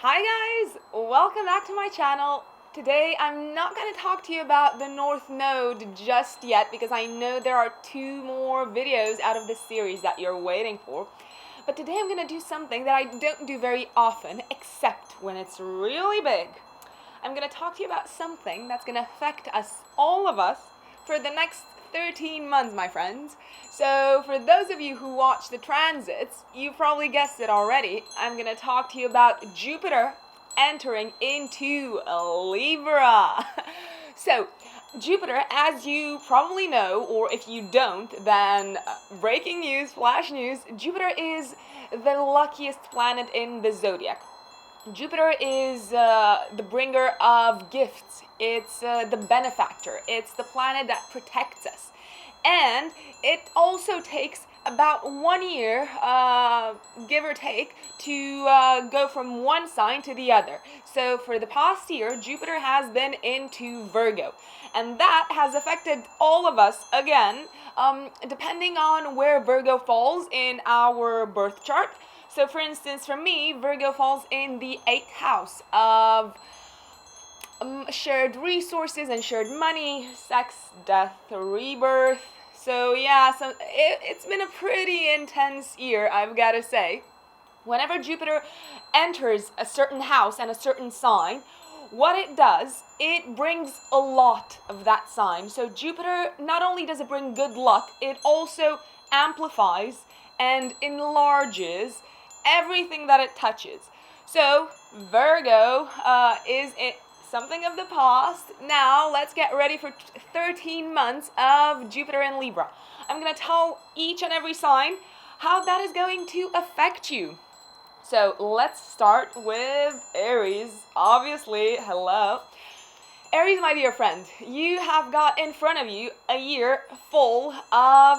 Hi guys, welcome back to my channel. Today I'm not going to talk to you about the North Node just yet because I know there are two more videos out of this series that you're waiting for. But today I'm going to do something that I don't do very often except when it's really big. I'm going to talk to you about something that's going to affect us, all of us, for the next 13 months, my friends. So for those of you who watch the transits, you probably guessed it already. I'm going to talk to you about Jupiter entering into Libra. So Jupiter, as you probably know, or if you don't, then breaking news, flash news, Jupiter is the luckiest planet in the zodiac. Jupiter is the bringer of gifts. It's the benefactor. It's the planet that protects us. And it also takes about 1 year, give or take, to go from one sign to the other. So for the past year, Jupiter has been into Virgo. And that has affected all of us again, depending on where Virgo falls in our birth chart. So for instance, for me, Virgo falls in the 8th house of shared resources and shared money, sex, death, rebirth. So yeah, it's been a pretty intense year, I've got to say. Whenever Jupiter enters a certain house and a certain sign, what it does, it brings a lot of that sign. So Jupiter, not only does it bring good luck, it also amplifies and enlarges everything that it touches. So Virgo is something of the past. Now let's get ready for 13 months of Jupiter in Libra. I'm going to tell each and every sign how that is going to affect you. So let's start with Aries. Obviously, hello. Aries, my dear friend, you have got in front of you a year full of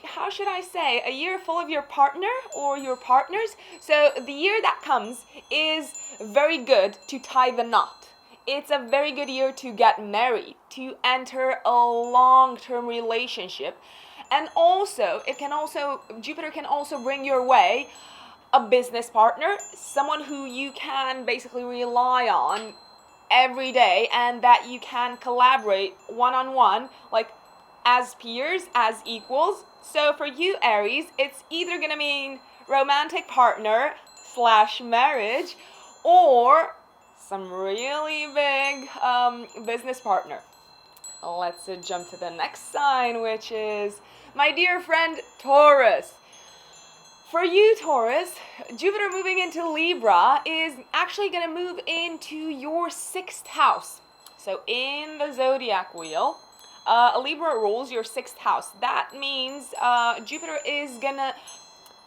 how should I say, a year full of your partner or your partners. So the year that comes is very good to tie the knot. It's a very good year to get married, to enter a long-term relationship. And also, Jupiter can also bring your way a business partner, someone who you can basically rely on every day and that you can collaborate one-on-one, like as peers, as equals. So for you, Aries, it's either gonna mean romantic partner / marriage or some really big business partner. Let's jump to the next sign, which is my dear friend Taurus. For you, Taurus, Jupiter moving into Libra is actually going to move into your 6th house. So in the zodiac wheel, Libra rules your 6th house. That means Jupiter is going to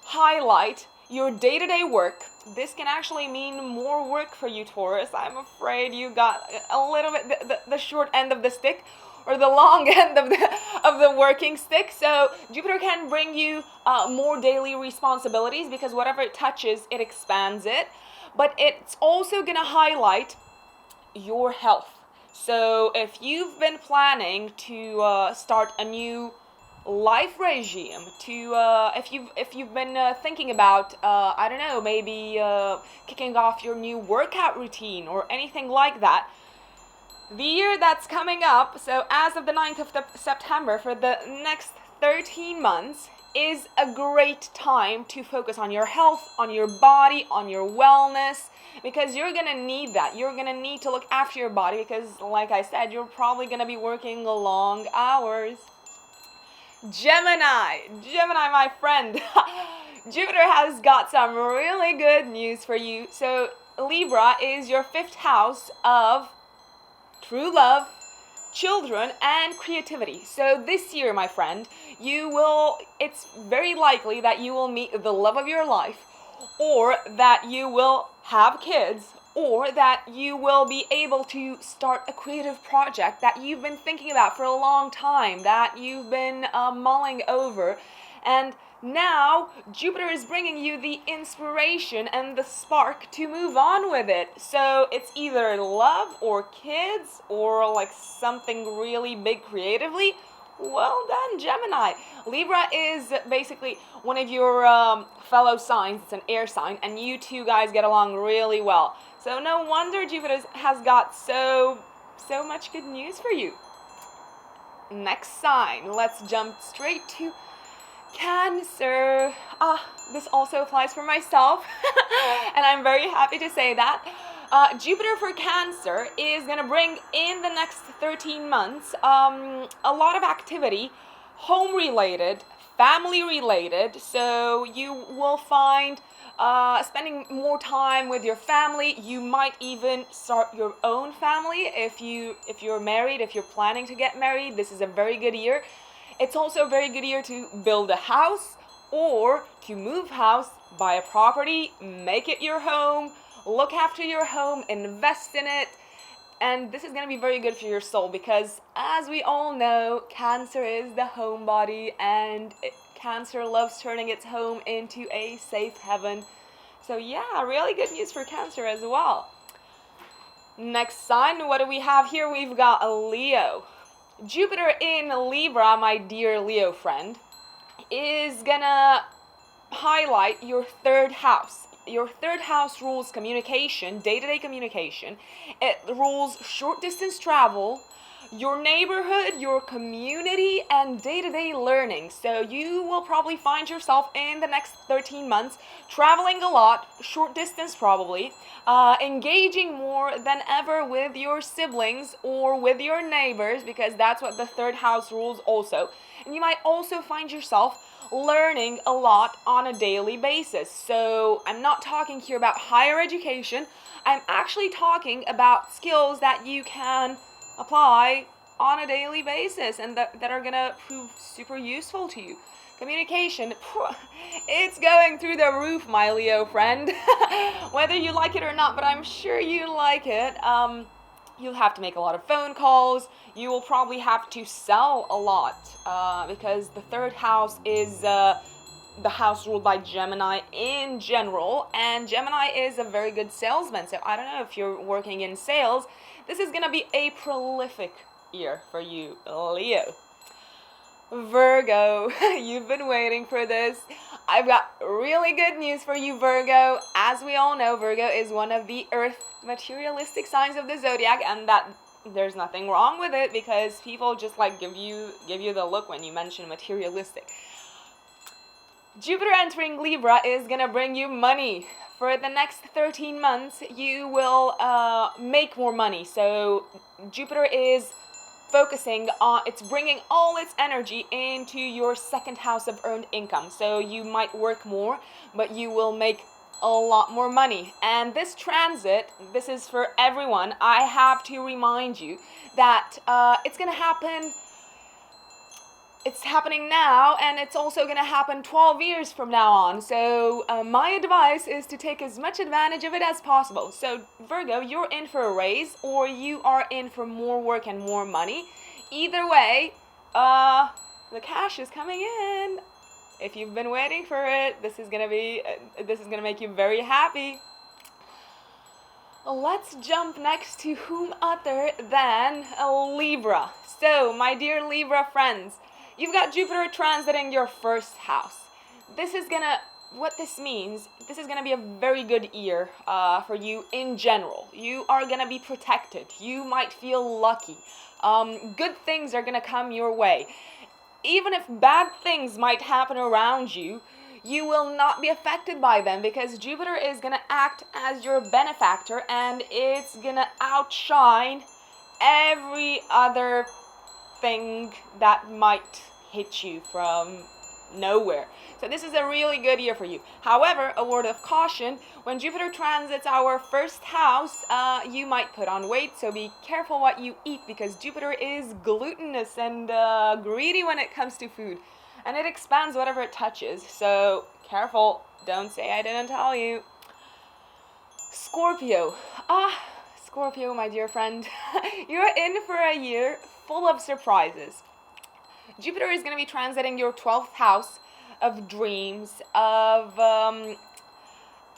highlight your day-to-day work. This can actually mean more work for you, Taurus. I'm afraid you got a little bit the short end of the stick, or the long end of the working stick. So Jupiter can bring you more daily responsibilities because whatever it touches, it expands it. But it's also going to highlight your health. So if you've been planning to start a new life regime, if you've been thinking about I don't know, maybe kicking off your new workout routine or anything like that, the year that's coming up, so as of the 9th of September, for the next 13 months, is a great time to focus on your health, on your body, on your wellness, because you're going to need that. You're going to need to look after your body because, like I said, you're probably going to be working long hours. Gemini, my friend. Jupiter has got some really good news for you. So Libra is your 5th house of true love, children, and creativity. So this year, my friend, it's very likely that you will meet the love of your life, or that you will have kids, or that you will be able to start a creative project that you've been thinking about for a long time, that you've been mulling over. And now Jupiter is bringing you the inspiration and the spark to move on with it. So it's either love or kids or like something really big creatively, Well done, Gemini. Libra is basically one of your fellow signs. It's an air sign, and you two guys get along really well. So no wonder Jupiter has got so much good news for you. Next sign, let's jump straight to Cancer. This also applies for myself, and I'm very happy to say that. Jupiter for Cancer is going to bring in the next 13 months a lot of activity, home-related, family-related, so you will find spending more time with your family. You might even start your own family if you're married, if you're planning to get married. This is a very good year. It's also a very good year to build a house or to move house, buy a property, make it your home, look after your home, invest in it. And this is going to be very good for your soul because, as we all know, Cancer is the homebody, and Cancer loves turning its home into a safe heaven. So yeah, really good news for Cancer as well. Next sign, what do we have here? We've got a Leo. Jupiter in Libra, my dear Leo friend, is gonna highlight your third house. Your third house rules communication, day-to-day communication. It rules short-distance travel, your neighborhood, your community, and day-to-day learning. So you will probably find yourself in the next 13 months traveling a lot, short distance probably, engaging more than ever with your siblings or with your neighbors, because that's what the third house rules also. And you might also find yourself learning a lot on a daily basis. So I'm not talking here about higher education. I'm actually talking about skills that you can apply on a daily basis and that are gonna prove super useful to you. Communication, it's going through the roof, my Leo friend. Whether you like it or not, but I'm sure you like it. You'll have to make a lot of phone calls. You will probably have to sell a lot because the third house is the house ruled by Gemini in general, and Gemini is a very good salesman. So I don't know if you're working in sales. This is going to be a prolific year for you, Leo. Virgo, you've been waiting for this. I've got really good news for you, Virgo. As we all know, Virgo is one of the earth materialistic signs of the zodiac, and that there's nothing wrong with it because people just like give you the look when you mention materialistic. Jupiter entering Libra is going to bring you money. For the next 13 months, you will make more money. So Jupiter is focusing on, it's bringing all its energy into your second house of earned income. So you might work more, but you will make a lot more money. And this transit, this is for everyone. I have to remind you that it's going to happen. It's happening now, and it's also going to happen 12 years from now on. So my advice is to take as much advantage of it as possible. So Virgo, you're in for a raise, or you are in for more work and more money. Either way, the cash is coming in. If you've been waiting for it, this is going to make you very happy. Let's jump next to whom other than Libra. So, my dear Libra friends, you've got Jupiter transiting your first house. What this means, this is gonna be a very good year for you in general. You are gonna be protected. You might feel lucky. Good things are gonna come your way. Even if bad things might happen around you, you will not be affected by them because Jupiter is gonna act as your benefactor, and it's gonna outshine every other thing that might hit you from nowhere. So this is a really good year for you. However, a word of caution, when Jupiter transits our first house, you might put on weight, so be careful what you eat because Jupiter is glutinous and greedy when it comes to food, and it expands whatever it touches. So careful, don't say I didn't tell you. Scorpio. Scorpio, my dear friend, you're in for a year full of surprises. Jupiter is going to be transiting your 12th house of dreams, of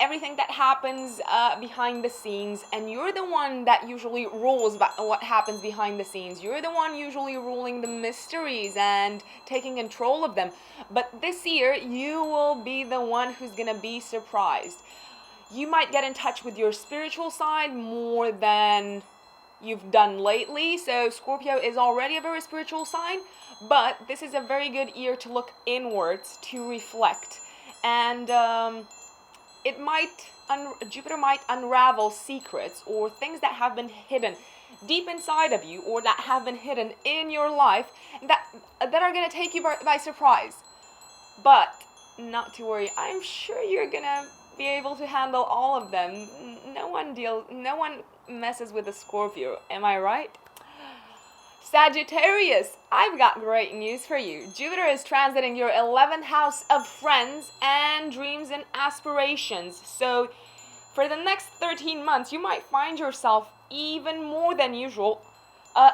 everything that happens behind the scenes, and you're the one that usually rules what happens behind the scenes. You're the one usually ruling the mysteries and taking control of them. But this year, you will be the one who's gonna be surprised. You might get in touch with your spiritual side more than you've done lately. So Scorpio is already a very spiritual sign, but this is a very good year to look inwards, to reflect. And Jupiter might unravel secrets or things that have been hidden deep inside of you, or that have been hidden in your life, that are going to take you by surprise. But not to worry, I'm sure you're going to be able to handle all of them. No one messes with a Scorpio, am I right? Sagittarius, I've got great news for you. Jupiter is transiting your 11th house of friends and dreams and aspirations. So for the next 13 months, you might find yourself even more than usual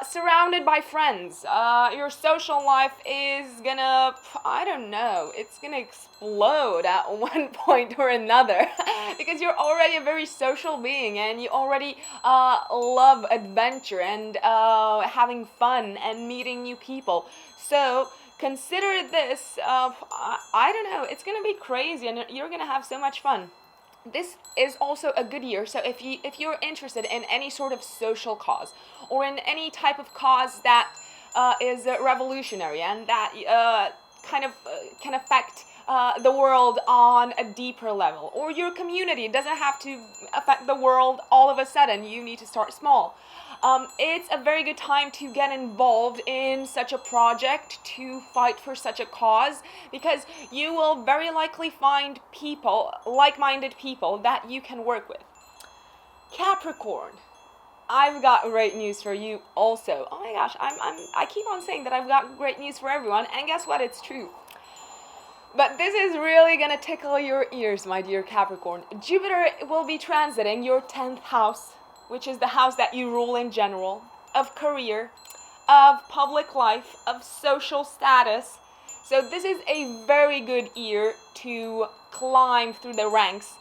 surrounded by friends. Your social life is gonna, I don't know, it's gonna explode at one point or another because you're already a very social being, and you already love adventure and having fun and meeting new people. So consider this, I don't know, it's gonna be crazy, and you're gonna have so much fun. This is also a good year, so if you're interested in any sort of social cause, or in any type of cause that is revolutionary and that can affect the world on a deeper level, or your community, it doesn't have to affect the world all of a sudden. You need to start small. It's a very good time to get involved in such a project, to fight for such a cause, because you will very likely find people, like-minded people, that you can work with. Capricorn, I've got great news for you also. Oh my gosh, I keep on saying that I've got great news for everyone, and guess what? It's true. But this is really gonna tickle your ears, my dear Capricorn. Jupiter will be transiting your 10th house, which is the house that you rule in general, of career, of public life, of social status. So this is a very good year to climb through the ranks.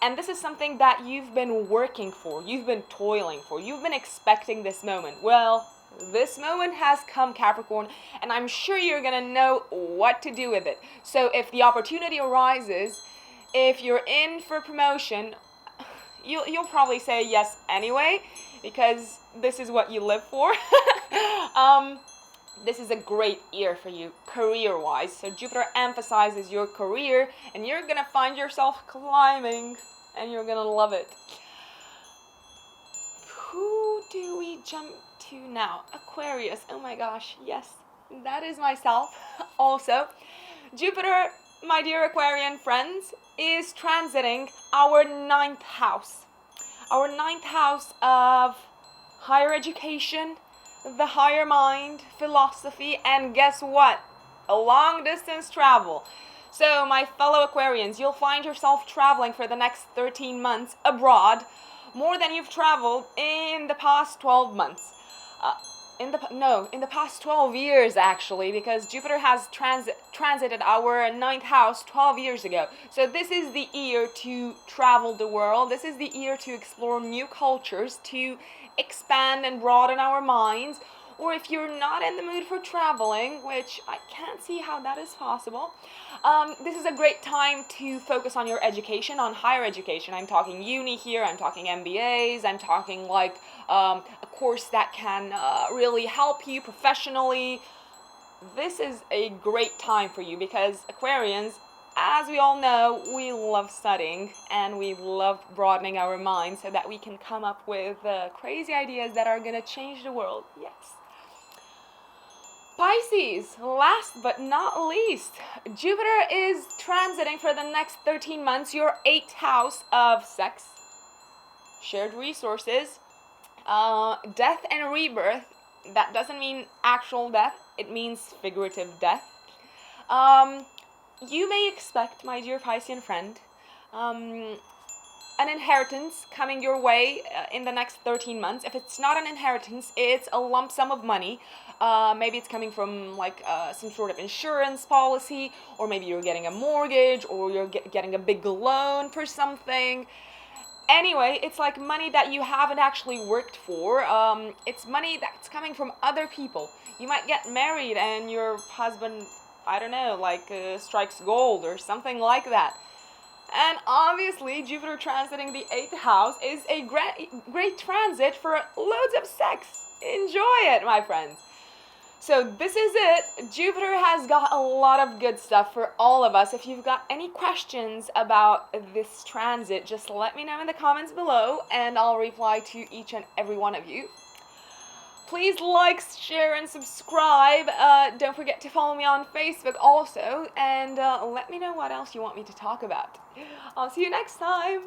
And this is something that you've been working for, you've been toiling for, you've been expecting this moment. Well, this moment has come, Capricorn, and I'm sure you're gonna know what to do with it. So if the opportunity arises, if you're in for promotion, you'll probably say yes anyway, because this is what you live for. This is a great year for you, career-wise. So Jupiter emphasizes your career, and you're gonna find yourself climbing, and you're gonna love it. Who do we jump to now? Aquarius. Oh my gosh, yes, that is myself. Also, Jupiter, my dear Aquarian friends, is transiting our 9th house. Our 9th house of higher education, the higher mind, philosophy, and guess what? A long distance travel. So my fellow Aquarians, you'll find yourself traveling for the next 13 months abroad, more than you've traveled in the past 12 months. In the past 12 years, actually, because Jupiter has transited our 9th house 12 years ago. So this is the year to travel the world. This is the year to explore new cultures, to expand and broaden our minds. Or if you're not in the mood for traveling, which I can't see how that is possible, this is a great time to focus on your education, on higher education. I'm talking uni here, I'm talking MBAs, I'm talking like a course that can really help you professionally. This is a great time for you because Aquarians, as we all know, we love studying and we love broadening our minds so that we can come up with crazy ideas that are going to change the world. Yes. Pisces, last but not least, Jupiter is transiting for the next 13 months your 8th house of sex, shared resources, death and rebirth. That doesn't mean actual death, it means figurative death. You may expect, my dear Piscean friend, an inheritance coming your way in the next 13 months. If it's not an inheritance, it's a lump sum of money. Maybe it's coming from like some sort of insurance policy, or maybe you're getting a mortgage, or you're getting a big loan for something. Anyway, it's like money that you haven't actually worked for. It's money that's coming from other people. You might get married and your husband, I don't know, like strikes gold or something like that. And obviously, Jupiter transiting the 8th house is a great transit for loads of sex. Enjoy it, my friends. So this is it. Jupiter has got a lot of good stuff for all of us. If you've got any questions about this transit, just let me know in the comments below and I'll reply to each and every one of you. Please like, share, and subscribe. Don't forget to follow me on Facebook also. And let me know what else you want me to talk about. I'll see you next time.